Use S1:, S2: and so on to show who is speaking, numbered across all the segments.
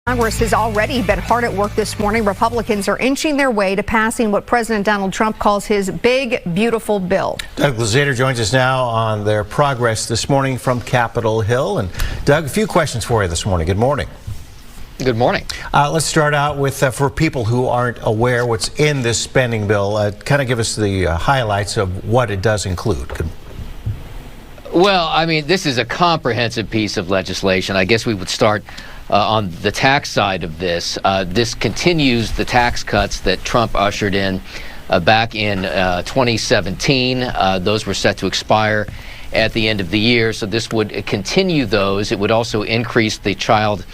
S1: Congress has already been hard at work this morning. Republicans are inching their way to passing what President Donald Trump calls his big, beautiful bill.
S2: Doug Lazater joins us now on their progress this morning from Capitol Hill. And Doug, a few questions for you this morning. Good morning.
S3: Good morning.
S2: Let's start out with, for people who aren't aware what's in this spending bill, kind of give us the highlights of what it does include.
S3: Well, I mean, this is a comprehensive piece of legislation. I guess we would start on the tax side of this. This continues the tax cuts that Trump ushered in back in 2017. Those were set to expire at the end of the year, so this would continue those. It would also increase the child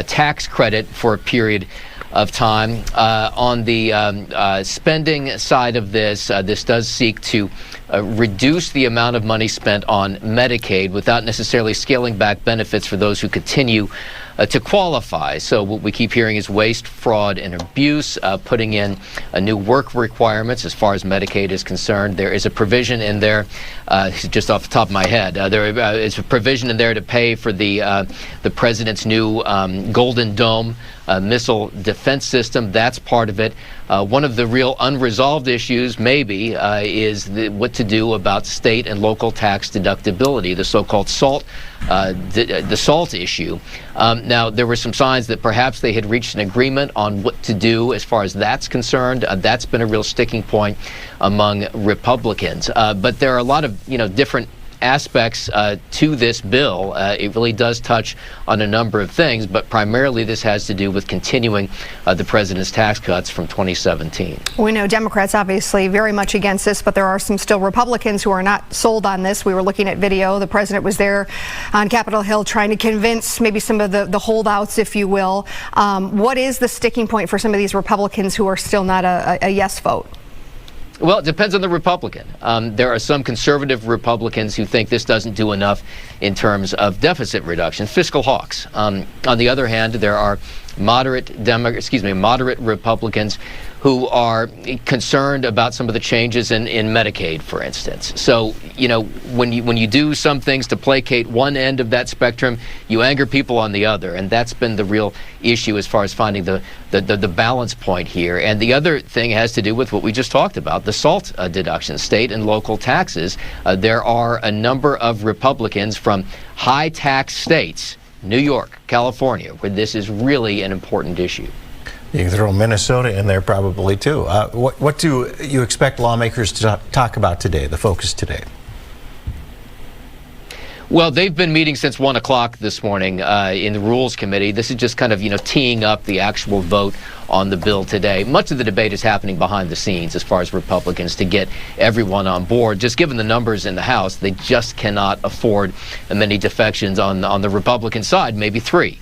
S3: tax credit for a period of time. On the spending side of this, this does seek to reduce the amount of money spent on Medicaid without necessarily scaling back benefits for those who continue to qualify. So what we keep hearing is waste, fraud, and abuse, putting in new work requirements as far as Medicaid is concerned. There is a provision in there, just off the top of my head, there is a provision in there to pay for the president's new Golden Dome missile defense system. That's part of it. One of the real unresolved issues, maybe, is what to do about state and local tax deductibility, the so-called SALT, the SALT issue. Now, there were some signs that perhaps they had reached an agreement on what to do as far as that's concerned. That's been a real sticking point among Republicans. But there are a lot of, different aspects to this bill. It really does touch on a number of things, but primarily this has to do with continuing the president's tax cuts from 2017.
S1: We know Democrats obviously very much against this, but there are some still Republicans who are not sold on this. We were looking at video. The president was there on Capitol Hill trying to convince maybe some of the holdouts, if you will. What is the sticking point for some of these Republicans who are still not a yes vote?
S3: Well, it depends on the Republican. There are some conservative Republicans who think this doesn't do enough in terms of deficit reduction, fiscal hawks. On the other hand, there are moderate Republicans who are concerned about some of the changes in Medicaid, for instance. So, when you do some things to placate one end of that spectrum, you anger people on the other, and that's been the real issue as far as finding the balance point here. And the other thing has to do with what we just talked about, the SALT deduction, state and local taxes. There are a number of Republicans from high tax states, New York, California, where this is really an important issue.
S2: You can throw Minnesota in there probably too. What do you expect lawmakers to talk about today, the focus today?
S3: Well, they've been meeting since 1 o'clock this morning in the Rules Committee. This is just kind of, teeing up the actual vote on the bill today. Much of the debate is happening behind the scenes as far as Republicans to get everyone on board. Just given the numbers in the House, they just cannot afford many defections on the Republican side, maybe 3.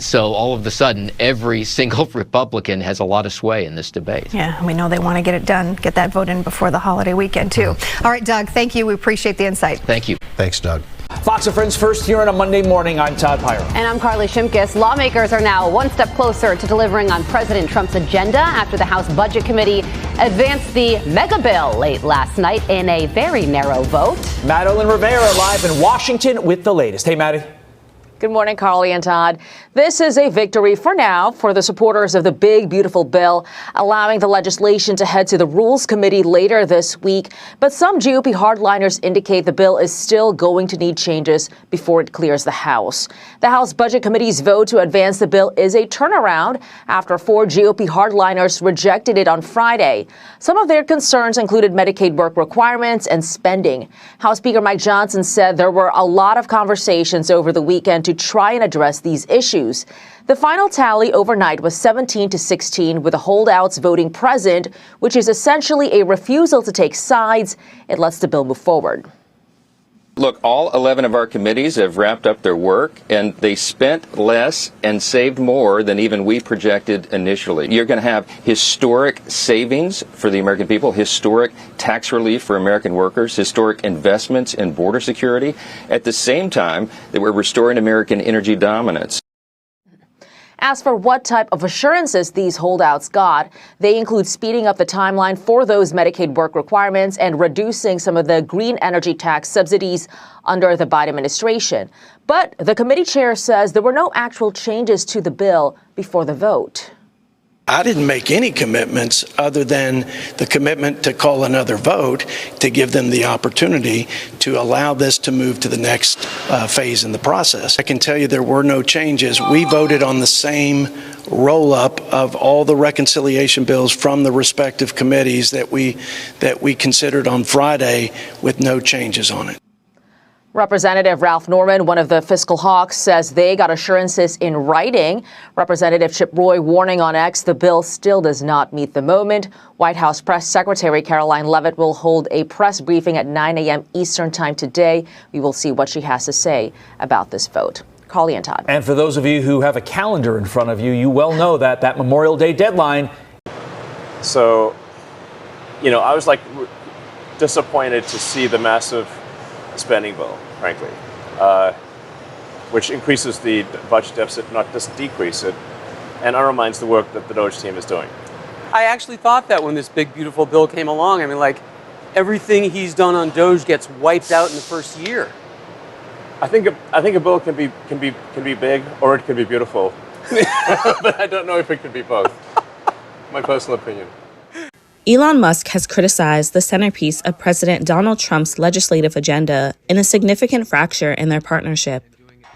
S3: So all of a sudden, every single Republican has a lot of sway in this debate.
S1: Yeah, we know they want to get it done, get that vote in before the holiday weekend, too. All right, Doug, thank you. We appreciate the insight.
S3: Thank you.
S2: Thanks, Doug.
S4: Fox and Friends First here on a Monday morning. I'm Todd Pyro.
S5: And I'm Carly Shimkus. Lawmakers are now one step closer to delivering on President Trump's agenda after the House Budget Committee advanced the mega bill late last night in a very narrow vote.
S4: Madeline Rivera live in Washington with the latest. Hey, Maddie.
S6: Good morning, Carly and Todd. This is a victory for now for the supporters of the big, beautiful bill, allowing the legislation to head to the Rules Committee later this week. But some GOP hardliners indicate the bill is still going to need changes before it clears the House. The House Budget Committee's vote to advance the bill is a turnaround after 4 GOP hardliners rejected it on Friday. Some of their concerns included Medicaid work requirements and spending. House Speaker Mike Johnson said there were a lot of conversations over the weekend to try and address these issues. The final tally overnight was 17-16, with the holdouts voting present, which is essentially a refusal to take sides. It lets the bill move forward.
S7: Look, all 11 of our committees have wrapped up their work, and they spent less and saved more than even we projected initially. You're going to have historic savings for the American people, historic tax relief for American workers, historic investments in border security, at the same time that we're restoring American energy dominance.
S6: As for what type of assurances these holdouts got, they include speeding up the timeline for those Medicaid work requirements and reducing some of the green energy tax subsidies under the Biden administration. But the committee chair says there were no actual changes to the bill before the vote.
S8: I didn't make any commitments other than the commitment to call another vote to give them the opportunity to allow this to move to the next phase in the process. I can tell you there were no changes. We voted on the same roll-up of all the reconciliation bills from the respective committees that we considered on Friday with no changes on it.
S6: Representative Ralph Norman, one of the fiscal hawks, says they got assurances in writing. Representative Chip Roy warning on X the bill still does not meet the moment. White House Press Secretary Caroline Leavitt will hold a press briefing at 9 a.m. Eastern Time today. We will see what she has to say about this vote. Carly and Todd.
S4: And for those of you who have a calendar in front of you, you well know that Memorial Day deadline.
S9: So, I was disappointed to see the massive spending bill, frankly, which increases the budget deficit, not just decrease it, and undermines the work that the Doge team is doing.
S10: I actually thought that when this big, beautiful bill came along. I mean, everything he's done on Doge gets wiped out in the first year.
S9: I think a bill can be big or it can be beautiful, but I don't know if it can be both. My personal opinion.
S11: Elon Musk has criticized the centerpiece of President Donald Trump's legislative agenda in a significant fracture in their partnership.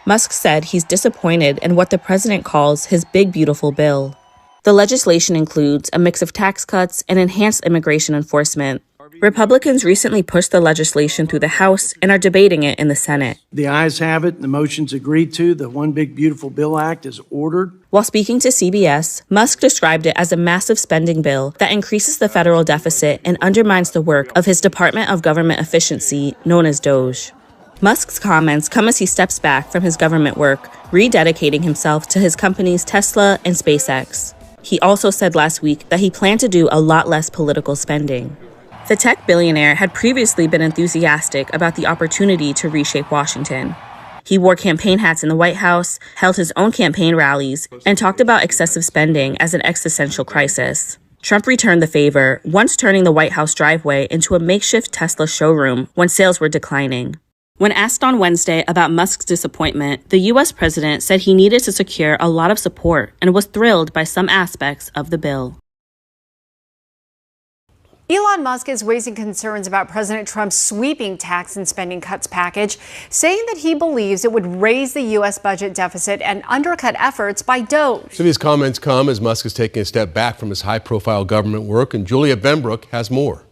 S11: Musk said he's disappointed in what the president calls his big, beautiful bill. The legislation includes a mix of tax cuts and enhanced immigration enforcement. Republicans recently pushed the legislation through the House and are debating it in the Senate.
S8: The ayes have it. The motion's agreed to. The One Big Beautiful Bill Act is ordered.
S11: While speaking to CBS, Musk described it as a massive spending bill that increases the federal deficit and undermines the work of his Department of Government Efficiency, known as DOGE. Musk's comments come as he steps back from his government work, rededicating himself to his companies Tesla and SpaceX. He also said last week that he planned to do a lot less political spending. The tech billionaire had previously been enthusiastic about the opportunity to reshape Washington. He wore campaign hats in the White House, held his own campaign rallies, and talked about excessive spending as an existential crisis. Trump returned the favor, once turning the White House driveway into a makeshift Tesla showroom when sales were declining. When asked on Wednesday about Musk's disappointment, the U.S. president said he needed to secure a lot of support and was thrilled by some aspects of the bill.
S12: Elon Musk is raising concerns about President Trump's sweeping tax and spending cuts package, saying that he believes it would raise the U.S. budget deficit and undercut efforts by DOGE.
S13: So these comments come as Musk is taking a step back from his high-profile government work, and Julia Benbrook has more.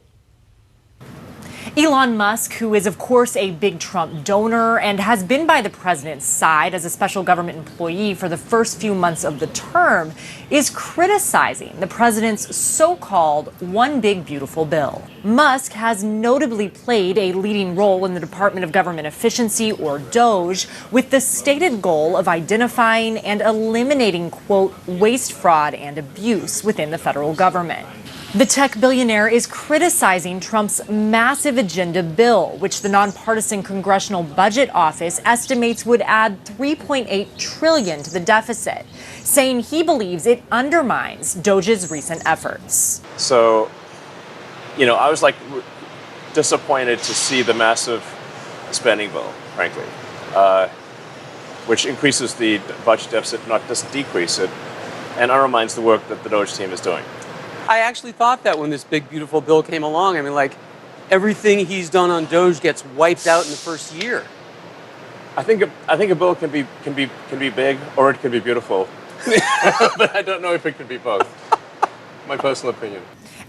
S14: Elon Musk, who is, of course, a big Trump donor and has been by the president's side as a special government employee for the first few months of the term, is criticizing the president's so-called One Big Beautiful Bill. Musk has notably played a leading role in the Department of Government Efficiency, or DOGE, with the stated goal of identifying and eliminating, quote, waste, fraud, and abuse within the federal government. The tech billionaire is criticizing Trump's massive agenda bill, which the nonpartisan Congressional Budget Office estimates would add $3.8 trillion to the deficit, saying he believes it undermines DOGE's recent efforts.
S9: So, I was disappointed to see the massive spending bill, frankly, which increases the budget deficit, not just decrease it, and undermines the work that the Doge team is doing.
S10: I actually thought that when this big, beautiful bill came along. I mean, everything he's done on Doge gets wiped out in the first year.
S9: I think a bill can be big or it can be beautiful, but I don't know if it can be both. My personal opinion.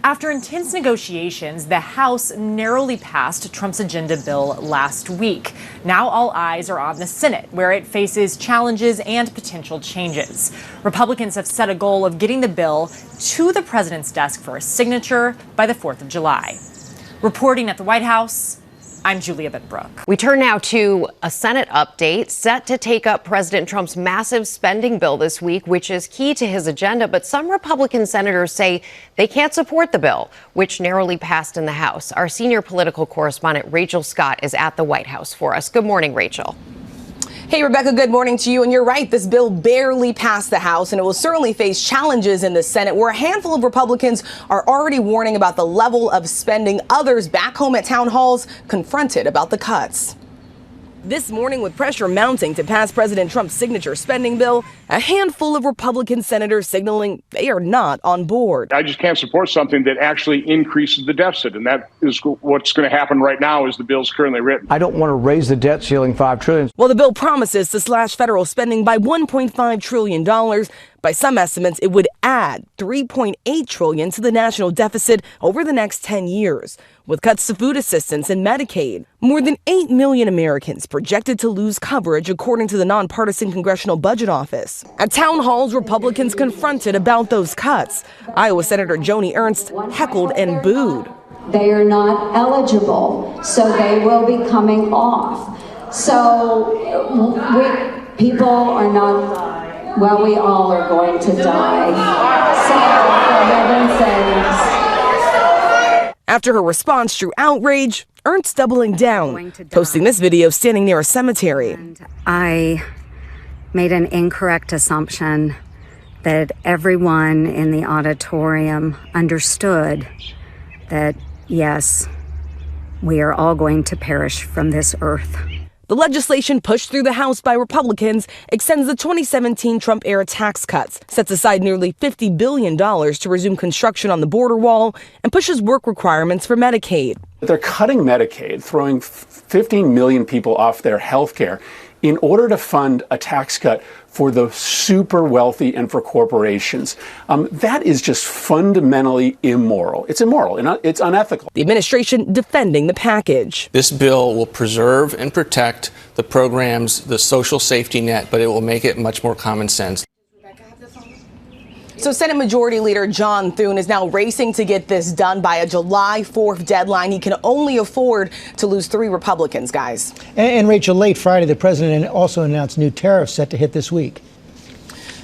S14: After intense negotiations, the House narrowly passed Trump's agenda bill last week. Now all eyes are on the Senate, where it faces challenges and potential changes. Republicans have set a goal of getting the bill to the president's desk for a signature by the 4th of July. Reporting at the White House, I'm Julia Benbrook.
S15: We turn now to a Senate update set to take up President Trump's massive spending bill this week, which is key to his agenda. But some Republican senators say they can't support the bill, which narrowly passed in the House. Our senior political correspondent, Rachel Scott, is at the White House for us. Good morning, Rachel.
S16: Hey, Rebecca, good morning to you. And you're right, this bill barely passed the House, and it will certainly face challenges in the Senate, where a handful of Republicans are already warning about the level of spending. Others back home at town halls confronted about the cuts. This morning, with pressure mounting to pass President Trump's signature spending bill, a handful of Republican senators signaling they are not on board.
S17: I just can't support something that actually increases the deficit, and that is what's going to happen right now as the bill's currently written.
S18: I don't want to raise the debt ceiling $5 trillion.
S16: Well, the bill promises to slash federal spending by $1.5 trillion. By some estimates, it would add $3.8 trillion to the national deficit over the next 10 years, with cuts to food assistance and Medicaid. More than 8 million Americans projected to lose coverage, according to the nonpartisan Congressional Budget Office. At town halls, Republicans confronted about those cuts. Iowa Senator Joni Ernst heckled and booed.
S19: They are not eligible, so they will be coming off. So people are not... Well, we all are going to die. So, for heaven's sakes.
S16: After her response drew outrage, Ernst doubling down, posting this video standing near a cemetery.
S20: I made an incorrect assumption that everyone in the auditorium understood that, yes, we are all going to perish from this earth.
S16: The legislation pushed through the House by Republicans extends the 2017 Trump-era tax cuts, sets aside nearly $50 billion to resume construction on the border wall, and pushes work requirements for Medicaid.
S21: They're cutting Medicaid, throwing 15 million people off their health care in order to fund a tax cut for the super wealthy and for corporations. That is just fundamentally immoral. It's immoral and it's unethical.
S16: The administration defending the package.
S22: This bill will preserve and protect the programs, the social safety net, but it will make it much more common sense.
S16: So Senate Majority Leader John Thune is now racing to get this done by a July 4th deadline. He can only afford to lose 3 Republicans, guys.
S23: And Rachel, late Friday, the president also announced new tariffs set to hit this week.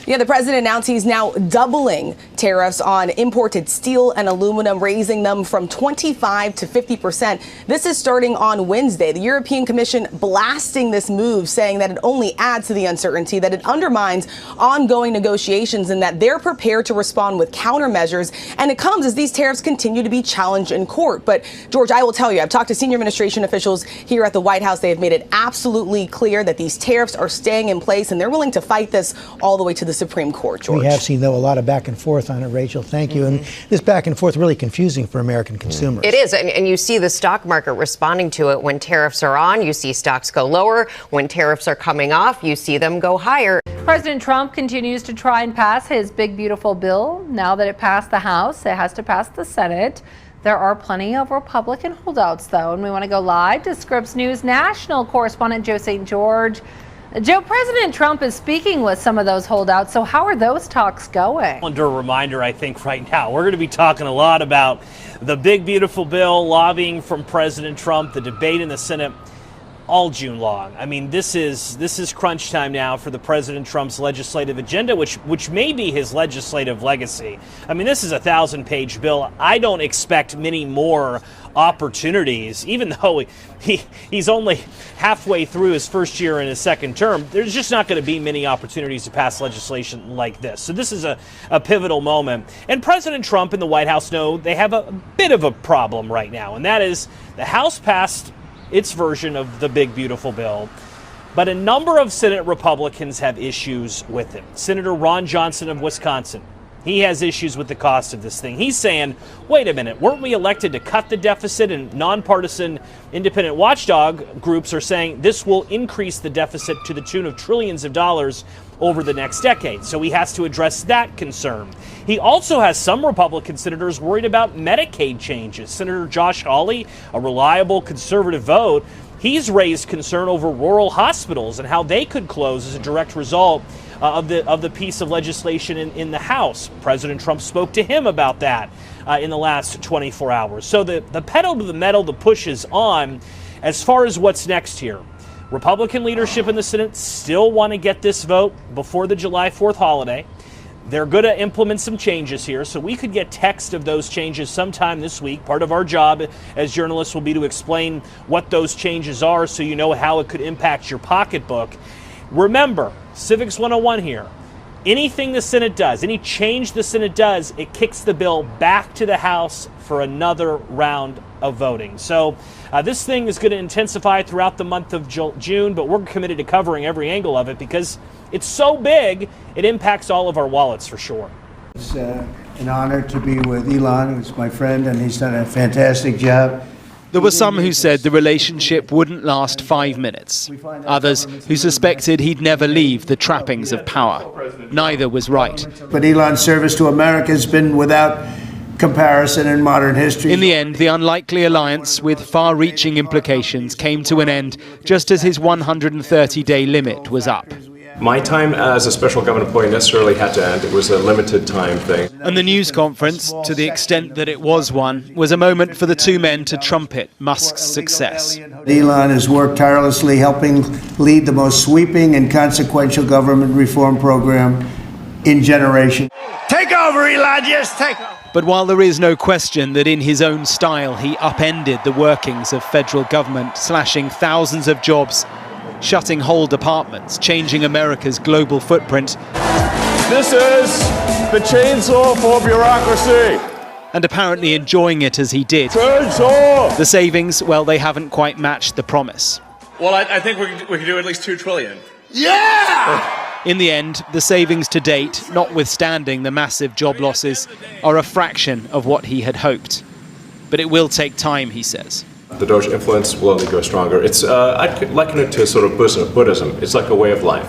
S16: Yeah, the president announced he's now doubling tariffs on imported steel and aluminum, raising them from 25% to 50%. This is starting on Wednesday. The European Commission blasting this move, saying that it only adds to the uncertainty, that it undermines ongoing negotiations, and that they're prepared to respond with countermeasures. And it comes as these tariffs continue to be challenged in court. But, George, I will tell you, I've talked to senior administration officials here at the White House. They have made it absolutely clear that these tariffs are staying in place, and they're willing to fight this all the way to the Supreme Court, George.
S23: We have seen, though, a lot of back and forth on it, Rachel. Thank you. And this back and forth really confusing for American consumers.
S15: It is. And you see the stock market responding to it. When tariffs are on, you see stocks go lower. When tariffs are coming off, you see them go higher.
S24: President Trump continues to try and pass his big, beautiful bill. Now that it passed the House, it has to pass the Senate. There are plenty of Republican holdouts, though. And we want to go live to Scripps News national correspondent Joe St. George. Joe, President Trump is speaking with some of those holdouts, so how are those talks going?
S25: Under a reminder, I think, right now, we're going to be talking a lot about the big, beautiful bill, lobbying from President Trump, the debate in the Senate, all June long. I mean, this is crunch time now for the President Trump's legislative agenda, which may be his legislative legacy. I mean, this is a 1,000-page bill. I don't expect many more opportunities, even though he's only halfway through his first year in his second term. There's just not going to be many opportunities to pass legislation like this. So this is a pivotal moment. And President Trump and the White House know they have a bit of a problem right now, and that is the House passed its version of the big, beautiful bill, but a number of Senate Republicans have issues with it. Senator Ron Johnson of Wisconsin, he has issues with the cost of this thing. He's saying, wait a minute, weren't we elected to cut the deficit? And nonpartisan independent watchdog groups are saying this will increase the deficit to the tune of trillions of dollars over the next decade. So he has to address that concern. He also has some Republican senators worried about Medicaid changes. Senator Josh Hawley, a reliable conservative vote, he's raised concern over rural hospitals and how they could close as a direct result of the piece of legislation in the House. President Trump spoke to him about that in the last 24 hours. So the pedal to the metal, the push is on. As far as what's next here, Republican leadership in the Senate still want to get this vote before the July 4th holiday. They're going to implement some changes here, so we could get text of those changes sometime this week. Part of our job as journalists will be to explain what those changes are so you know how it could impact your pocketbook. Remember, Civics 101 here. Anything the Senate does, any change the Senate does, it kicks the bill back to the House for another round of voting. So this thing is going to intensify throughout the month of June, but we're committed to covering every angle of it because it's so big, it impacts all of our wallets for sure.
S18: It's an honor to be with Elon, who's my friend, and he's done a fantastic job.
S1: There were some who said the relationship wouldn't last 5 minutes. Others who suspected he'd never leave the trappings of power. Neither was right.
S18: But Elon's service to America has been without comparison in modern history.
S1: In the end, the unlikely alliance with far-reaching implications came to an end just as his 130-day limit was up.
S9: My time as a special government employee necessarily had to end. It was a limited time thing.
S1: And the news conference, to the extent that it was one, was a moment for the two men to trumpet Musk's success.
S18: Elon has worked tirelessly helping lead the most sweeping and consequential government reform program in generations.
S2: Take over, Elon, just take over.
S1: But while there is no question that in his own style he upended the workings of federal government, slashing thousands of jobs, shutting whole departments, changing America's global footprint.
S2: This is the chainsaw for bureaucracy.
S1: And apparently enjoying it as he did.
S2: Chainsaw!
S1: The savings, well, they haven't quite matched the promise.
S3: Well, I think we can do at least $2 trillion.
S2: Yeah!
S1: In the end, the savings to date, notwithstanding the massive job losses, are a fraction of what he had hoped. But it will take time, he says.
S9: The Doge influence will only grow stronger. I'd liken it to sort of Buddhism. It's like a way of life.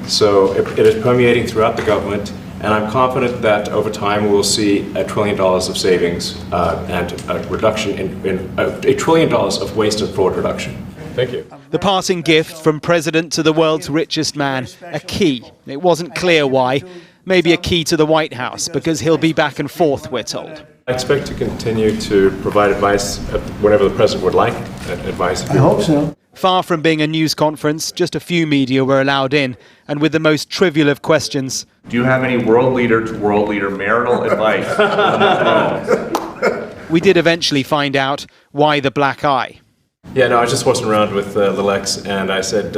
S9: So it is permeating throughout the government, and I'm confident that over time we'll see $1 trillion of savings and a reduction in $1 trillion of waste and fraud reduction. Thank you.
S1: The parting gift from president to the world's richest man, a key. It wasn't clear why. Maybe a key to the White House, because he'll be back and forth, we're told.
S9: I expect to continue to provide advice whenever the president would like advice.
S18: I hope so.
S1: Far from being a news conference, just a few media were allowed in, and with the most trivial of questions.
S5: Do you have any world leader to world leader marital advice?
S1: We did eventually find out why the black eye.
S9: Yeah, no, I was just horsing around with Lil X, and I said,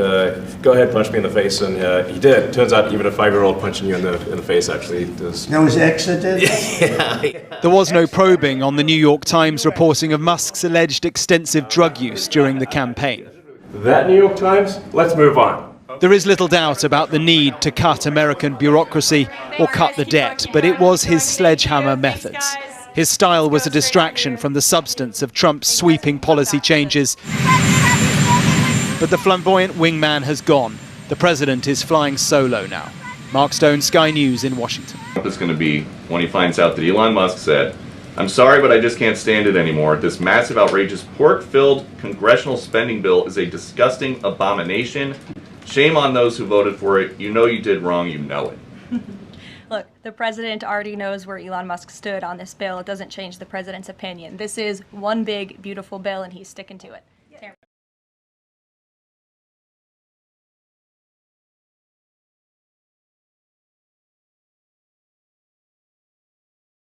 S9: go ahead, punch me in the face, and he did. It turns out even a 5-year-old punching you in the face actually does.
S18: That was X that did?
S9: Yeah.
S1: There was no probing on the New York Times reporting of Musk's alleged extensive drug use during the campaign.
S9: That New York Times? Let's move on.
S1: There is little doubt about the need to cut American bureaucracy or cut the debt, but it was his sledgehammer methods. His style was a distraction from the substance of Trump's sweeping policy changes. But the flamboyant wingman has gone. The president is flying solo now. Mark Stone, Sky News in Washington.
S5: Trump is going to be when he finds out that Elon Musk said, "I'm sorry, but I just can't stand it anymore. This massive, outrageous, pork-filled congressional spending bill is a disgusting abomination. Shame on those who voted for it. You know you did wrong. You know it."
S7: Look, the president already knows where Elon Musk stood on this bill. It doesn't change the president's opinion. This is one big, beautiful bill, and he's sticking to it.